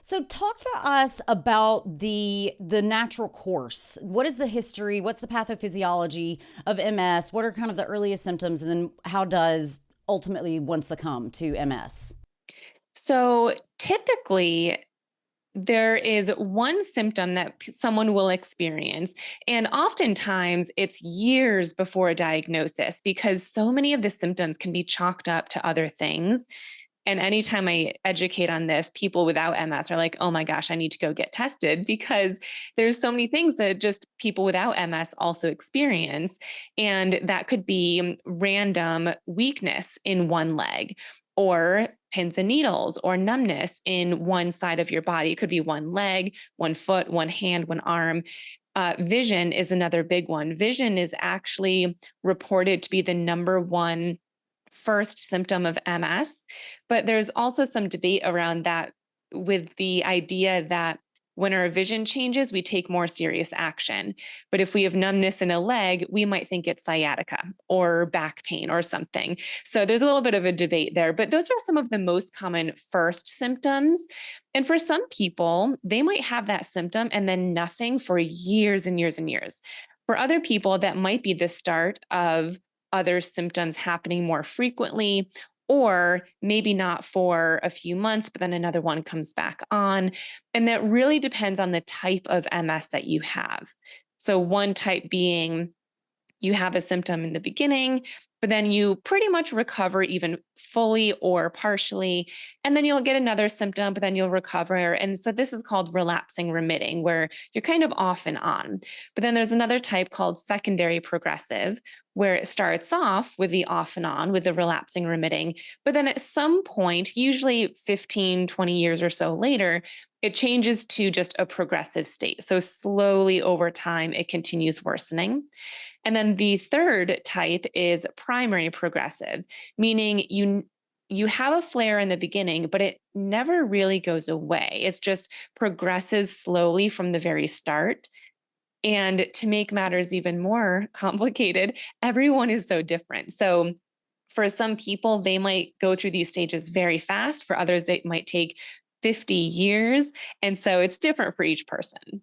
So talk to us about the natural course. What is the history? What's the pathophysiology of MS? What are kind of the earliest symptoms, and then how does ultimately one succumb to MS? So typically, there is one symptom that someone will experience, and oftentimes it's years before a diagnosis because so many of the symptoms can be chalked up to other things. And anytime I educate on this, people without MS are like, oh my gosh, I need to go get tested because there's so many things that just people without MS also experience. And that could be random weakness in one leg, or pins and needles, or numbness in one side of your body. It could be one leg, one foot, one hand, one arm. Vision is another big one. Vision is actually reported to be the number one first symptom of MS. But there's also some debate around that, with the idea that when our vision changes, we take more serious action. But if we have numbness in a leg, we might think it's sciatica or back pain or something. So there's a little bit of a debate there. But those are some of the most common first symptoms. And for some people, they might have that symptom and then nothing for years and years and years. For other people, that might be the start of other symptoms happening more frequently, or maybe not for a few months, but then another one comes back on. And that really depends on the type of MS that you have. So, one type being you have a symptom in the beginning, but then you pretty much recover even fully or partially. And then you'll get another symptom, but then you'll recover. And so this is called relapsing remitting, where you're kind of off and on. But then there's another type called secondary progressive, where it starts off with the off and on, with the relapsing remitting. But then at some point, usually 15, 20 years or so later, it changes to just a progressive state. So slowly over time, it continues worsening. And then the third type is primary progressive, meaning you have a flare in the beginning, but it never really goes away. It's just progresses slowly from the very start. And to make matters even more complicated, everyone is so different. So for some people, they might go through these stages very fast. For others, it might take 50 years. And so it's different for each person.